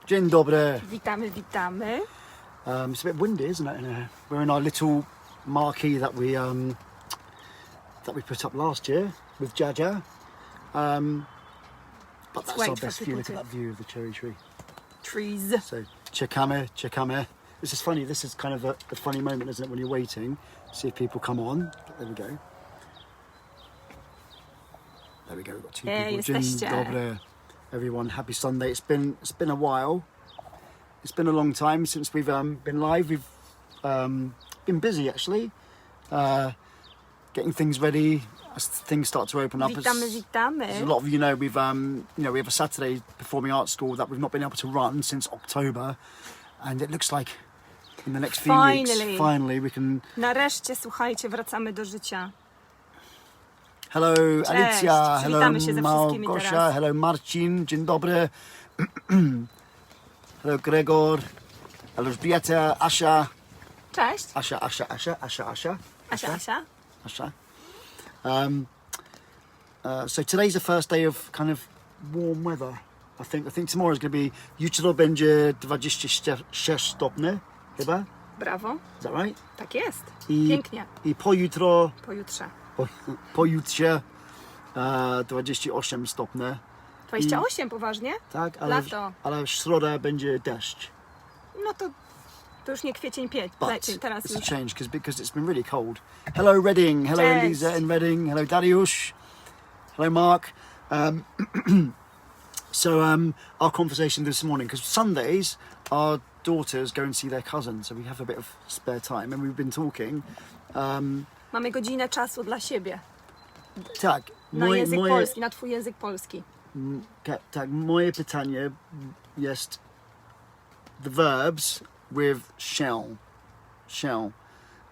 Dzień dobry. Witamy, witamy. It's a bit windy, isn't it? In here? We're in our little marquee that we put up last year with Jaja. But that's our best view. Look at that view of the cherry tree. Trees. So czekamy. This is funny. This is kind of a funny moment, isn't it? When you're waiting, see if people come on. There we go. There we go. We've got two people. Dzień dobry, everyone. Happy Sunday. It's been a while. It's been a long time since we've been live. We've been busy actually, getting things ready as things start to open up. Witamy. As a lot of you know, we have a Saturday performing arts school that we've not been able to run since October, and it looks like in the next few weeks, finally we can. Nareszcie, słuchajcie, wracamy do życia. Hello Alicja, hello Małgosia, teraz. Hello Marcin, dzień dobry. Hello Gregor, hello Elżbieta, Asia. Cześć. Asia. So today's the first day of kind of warm weather. I think tomorrow is going to be jutro będzie 26 stopni, chyba? Brawo. Is that right? Tak jest. Pięknie. I pojutrze 28 stopni. 28, poważnie? Tak, ale w środę będzie deszcz. No to już nie kwiecień, teraz it's już. a change because it's been really cold. Hello Reading, hello Cześć. Elisa in Reading, hello Dariusz, hello Mark. Our conversation this morning, because Sundays our daughters go and see their cousins, so we have a bit of spare time, and we've been talking. Mamy godzinę czasu dla siebie. Tak, Na twój język polski. Tak, moje pytanie jest the verbs with shall.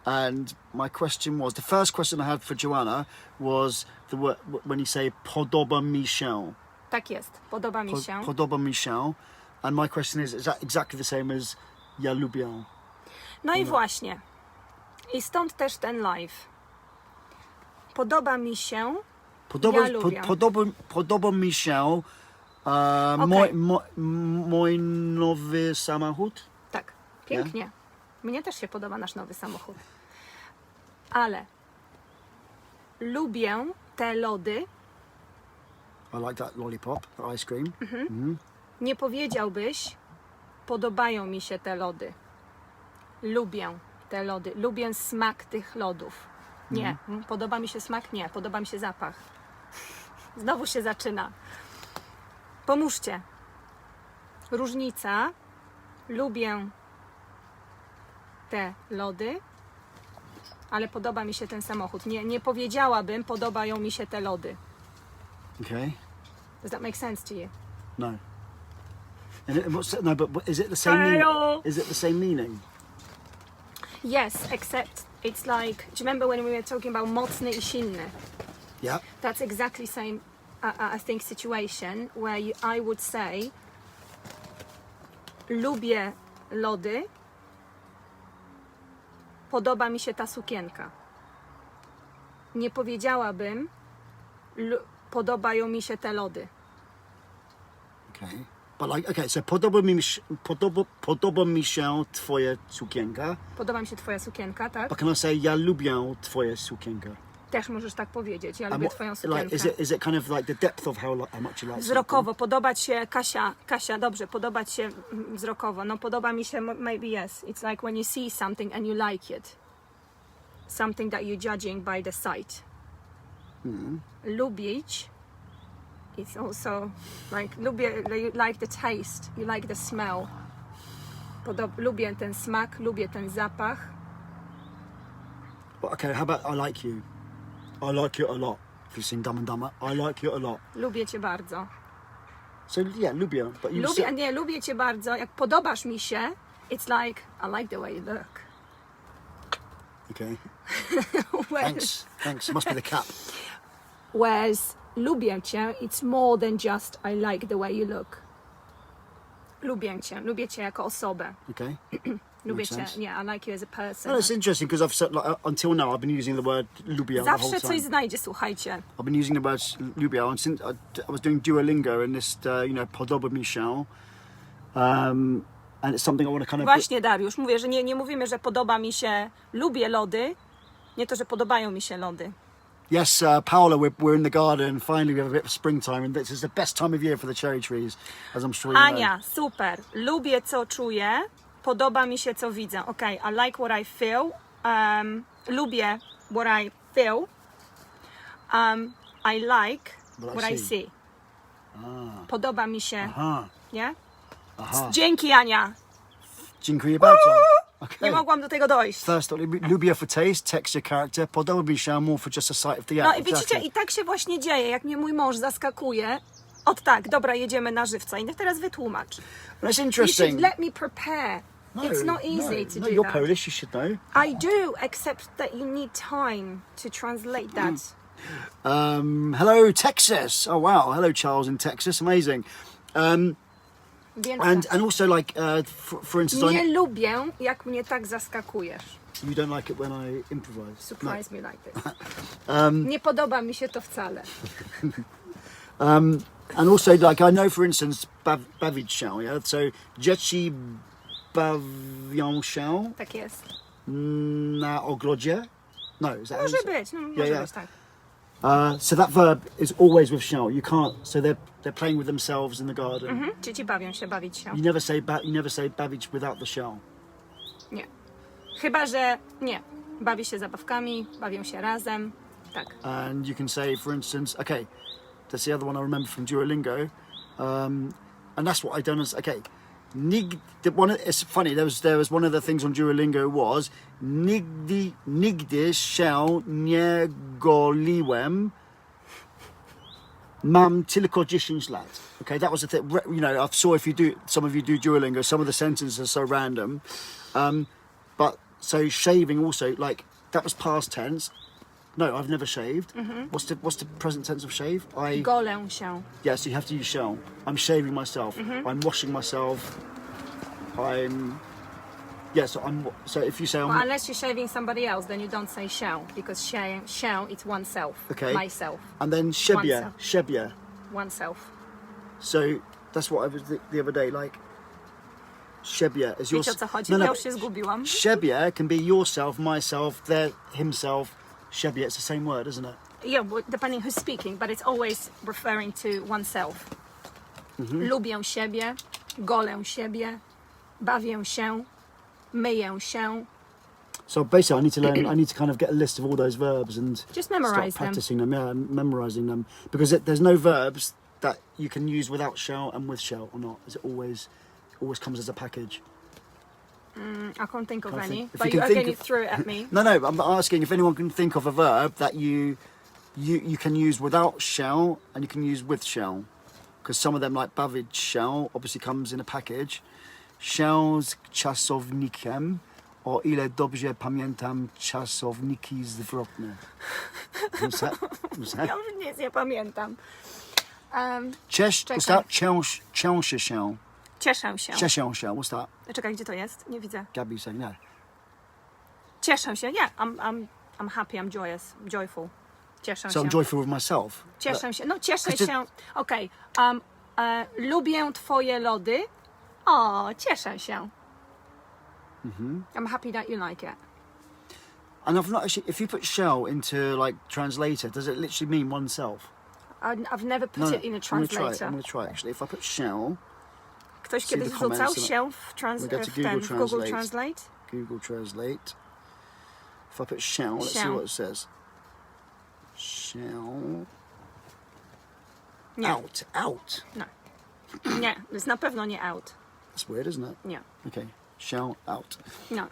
And my question was, the first question I had for Joanna was the word when you say podoba mi się. Tak jest, podoba mi się. Podoba mi się. And my question is that exactly the same as ja lubię? No i właśnie. I stąd też ten live. Podoba mi się. Podoba mi się mój nowy samochód. Tak, pięknie. Yeah. Mnie też się podoba nasz nowy samochód. Ale lubię te lody. I like that lollipop, that ice cream. Nie powiedziałbyś, podobają mi się te lody. Lubię te lody. Lubię smak tych lodów. Nie. Podoba mi się smak? Nie. Podoba mi się zapach. Znowu się zaczyna. Pomóżcie. Różnica. Lubię te lody, ale podoba mi się ten samochód. Nie powiedziałabym, podobają mi się te lody. Okay. Does that make sense to you? No. But is it the same meaning? Is it the same meaning? Yes, except it's like, do you remember when we were talking about mocny i silny? Yeah. That's exactly same, I think, situation where I would say lubię lody, podoba mi się ta sukienka. Nie powiedziałabym, podobają mi się te lody. Okay. But so podoba mi się twoja sukienka. Podoba mi się twoja sukienka, tak? But can I say ja lubię twoja sukienka? Też możesz tak powiedzieć. Ja lubię twoją sukienkę. Is it kind of like the depth of how much you like? Wzrokowo, podobać się, Kasia, dobrze, podobać się wzrokowo. No podoba mi się, maybe yes. It's like when you see something and you like it. Something that you're judging by the sight. Lubić, it's also like, you like the taste, you like the smell. Lubię ten smak, lubię ten zapach. Okay, how about I like you? I like you a lot. If you've seen Dumb and Dumber, I like you a lot. Lubię cię bardzo. So yeah, lubię. But you lubię cię bardzo. Jak podobasz mi się, it's like, I like the way you look. Okay. Thanks. Must be the cap. Whereas lubię cię, it's more than just I like the way you look. Lubię cię jako osobę. Okay. Lubię cię, yeah, I like you as a person. Well, it's interesting because until now I've been using the word lubię the whole time. Zawsze coś znajdzie, słuchajcie. I've been using the word lubię, and since I was doing Duolingo and this, podoba mi się, And it's something I want to kind of... Właśnie, Dariusz, mówię, że nie mówimy, że podoba mi się, lubię lody, nie to, że podobają mi się lody. Yes, Paola, we're in the garden. Finally, we have a bit of springtime, and this is the best time of year for the cherry trees, as I'm sure you know. Ania, super. Lubię, co czuję. Podoba mi się, co widzę. Okay, I like what I feel. Lubię what I feel. I like what I see. Podoba mi się. Aha, Nie? aha. Dzięki, Ania. Dziękuję bardzo. Okay. Nie mogłam do tego dojść. First, lubię for taste, texture, character. Podoba mi się more for just a sight of the No apple. i widzicie, i tak się właśnie dzieje, jak mnie mój mąż zaskakuje. Tak, dobra, jedziemy na żywca. I teraz wytłumacz. And it's You interesting. should let me prepare. It's not easy to no, do you're that. Polish, you should know. I do, except that you need time to translate that. Hello, Texas. Oh, wow. Hello, Charles in Texas. Amazing. Więc And also, like, for instance, nie lubię, jak mnie tak zaskakujesz. you don't like it when I improvise. Surprise me like this. Nie podoba mi się to wcale. And also, like, I know, for instance, bawić się, yeah? So, dzieci bawią się Tak jest. na ogrodzie? No, is that Może how you say- być, no, może yeah. być tak. So that verb is always with shall. You can't. So they're playing with themselves in the garden. Dzieci bawią się, bawić się. You never say bawić without the shall. Nie. Chyba, że nie. Bawi się zabawkami, bawią się razem. Tak. And you can say, for instance, okay, that's the other one I remember from Duolingo, and that's what I done as okay. It's funny. There was one of the things on Duolingo was nigdy się nie goliłem. Mam tylko 10 lat. Okay, that was the thing. You know, I saw some of you do Duolingo. Some of the sentences are so random, but so shaving also, like, that was past tense. No, I've never shaved. What's the present tense of shave? Golę się. Yeah, so you have to use shall. I'm shaving myself. I'm washing myself. So if you say Well, unless you're shaving somebody else, then you don't say shall, because shall it's oneself. Okay. Myself. and then shebie, Oneself. shebie. Oneself. So that's what I was the other day, like, shebie is your... Wiecie, o co chodzi? No, Ja no, już się zgubiłam. shebie can be yourself, myself, their, himself. Shebie, it's the same word, isn't it? Yeah, well, depending who's speaking, but it's always referring to oneself. Lubię siebie, golę siebie, bawię się, myję się. So basically, I need to learn. I need to kind of get a list of all those verbs and Just memorize start them. practicing them. Yeah, memorizing them, because there's no verbs that you can use without shall and with shall or not. It always comes as a package. I can't think of Can't any, think- if but you you can think again of- threw it at me. No, I'm asking if anyone can think of a verb that you can use without shall and you can use with shall, because some of them, like bawić shall, obviously comes in a package. Shall czasownikiem. O ile dobrze pamiętam czasowniki zwrotne. What's that? Ja już nic nie pamiętam. What's that? Cieszę się. Cieszę się. Cieszę się. What's that? Czekaj, gdzie to jest? Nie widzę. Gabby saying no. Cieszę się. Yeah, I'm happy, I'm joyful. Cieszę So się. I'm joyful with myself. Cieszę się. No cieszę Because się. Okej. Lubię twoje lody. O, cieszę się. I'm happy that you like it. And I've not actually, if you put shall into like translator, does it literally mean oneself? I've never put it in a translator. I'm going to try actually. If I put shall, Ktoś See kiedyś the wrzucał comments, się We go to w Google Translate? Google Translate. If I put shall, let's see Shall. what it says. Shall. Nie. Out. No. Nie, jest na pewno nie out. That's weird, isn't it? Nie. Okay. Shall out. No.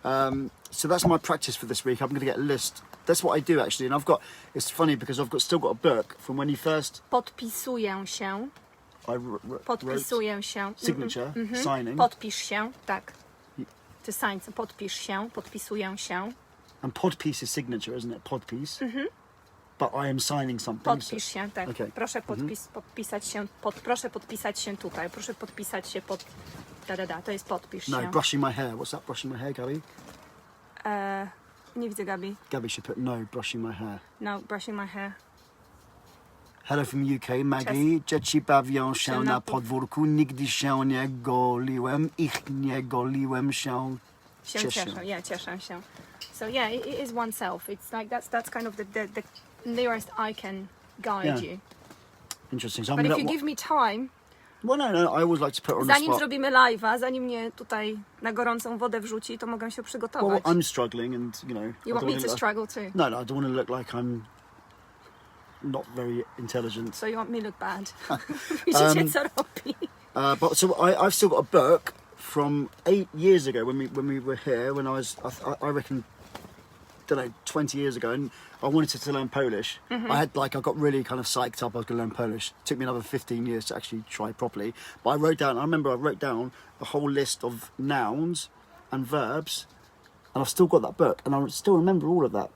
So that's my practice for this week. I'm going to get a list. That's what I do actually, and I've got. It's funny because I've still got a book from when you first. Podpisuję się. I wrote Podpisuję się. signature, signing, Podpisz się, tak. To sign, podpisz się, podpisuję się. and podpiece is signature, isn't it? Podpiece. But I am signing something. Podpisz się, tak. Okay. Proszę podpisać się, proszę podpisać się tutaj, proszę podpisać się pod... To jest podpisz No, się. brushing my hair. What's that? Brushing my hair, Gabby? Nie widzę Gabi. Gabby should put no brushing my hair. No, brushing my hair. Hello from UK, Maggie. Dzieci bawią się na podwórku. Nigdy się nie goliłem. Ich nie goliłem się. Cieszę. Yeah, cieszę się. So yeah, it is oneself. It's like that's kind of the nearest I can guide Yeah. you. Interesting. So I'm But if gonna, you give me time, well, no, I always like to put her on the zanim spot. zrobimy live'a, zanim mnie tutaj na gorącą wodę wrzuci, to mogę się Well, przygotować. I'm struggling, and you know. You I want don't me wanna to look- struggle too? No, I don't want to look like I'm not very intelligent. So you want me to look bad? Widzicie, co robi? But so I've still got a book from 8 years ago when we were here. When I was, I reckon, don't know, 20 years ago, and I wanted to learn Polish. I got really kind of psyched up I was going to learn Polish. It took me another 15 years to actually try properly. But I wrote down a whole list of nouns and verbs, and I've still got that book, and I still remember all of that.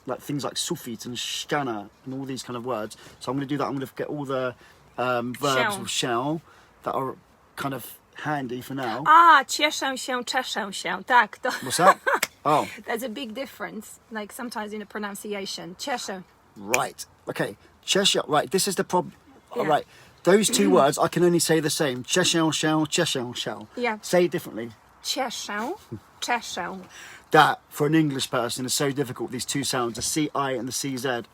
Like things like sufit and szkana and all these kind of words. So I'm going to do that. I'm going to get all the verbs Się. with shall that are kind of handy for now. A, cieszę się, czeszę się. Tak, to What's that? Oh, there's a big difference. Like sometimes in the pronunciation. Cieszę. right. Okay. Cheshire. Right. This is the problem. All Yeah. right. Those two words I can only say the same. Cheshire shall, Cheshire shall. Yeah. Say it differently. Cieszę, czeszę. That for an English person is so difficult. These two sounds, the CI and the CZ.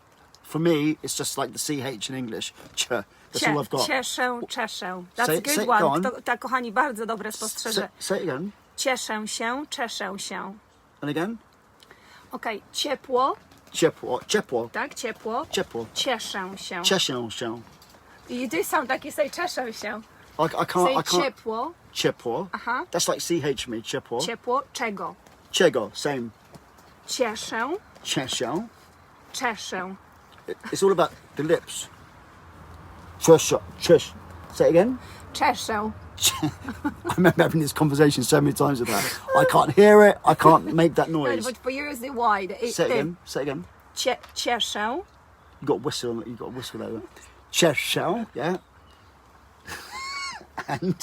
For me, it's just like the CH in English. Ch. That's all I've got. Cieszę, czeszę. That's Say- a good say- one. go on. Tak, kochani, bardzo dobre spostrzeżenie. Say it again. Cieszę się, czeszę się. And again. Okej, ciepło, Ciepło. Ciepło. tak, ciepło. Ciepło. Cieszę się. Cheshire shall. You do sound like you say czeszę się. I can't. Say ciepło, Ciepło. aha, That's like CH me. Ciepło. ciepło, czego? Czego. Same. Cieszę, Cheshire. czeszę. It's all about the lips. Cheshire. Chesh. Say it again. Czeszę. I remember having this conversation so many times with her. I can't hear it. I can't make that No, noise. but for you is the Y. Say it again. Say it again. Cieszę, You got a whistle. You got a whistle there. Cheshire. Yeah. and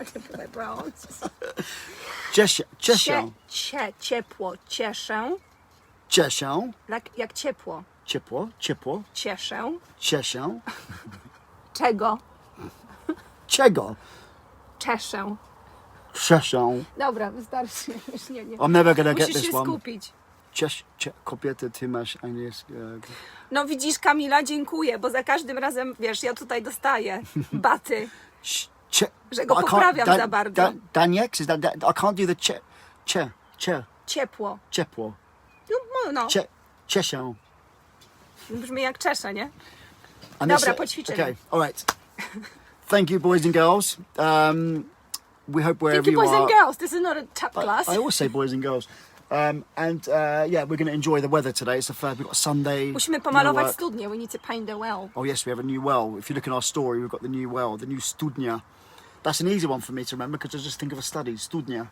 I can put my bra on. Cheshire. Cheshire. Ciepło, cieszę. Cheshire. Jak ciepło. Ciepło. Ciepło. Cieszę. Cheshire. Czego? Czego. Czeszę. Cheshire. Dobra, wystarczy. Już nie. I'm never gonna get Musisz this się one. skupić. Kobiety, ty masz angielskie. No widzisz, Kamila, dziękuję, bo za każdym razem, wiesz, ja tutaj dostaję baty, że go I can't- poprawiam Dan- za bardzo. Dan- Danieks, is that, I can't do the Ciepło. ciepło. No, Cheshire. brzmi jak czeszę, nie? And Dobra, this- poćwiczymy. Okay, all right. Thank you, boys and girls. We hope wherever Thank you, boys are. and girls. This is not a tap class. I always say boys and girls. Yeah, we're going to enjoy the weather today. It's the first. We've got Sunday. Musimy no pomalować work. studnię. We need to paint the well. Oh yes, we have a new well. If you look in our story, we've got the new well, the new studnia. That's an easy one for me to remember because I just think of a study. Studnia.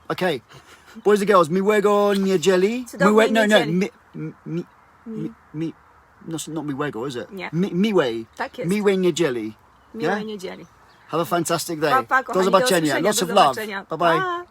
Okay, boys and girls, miłego niedzieli. Cudownej No, niedzieli. not miłego, is it? Nie. Miłej. Tak jest. Miłej niedzieli. Miłej Yeah? niedzieli. Have a fantastic day. Pa, pa, Do kochani, do zobaczenia. usłyszenia, Lots do of love. zobaczenia. Bye bye. Pa.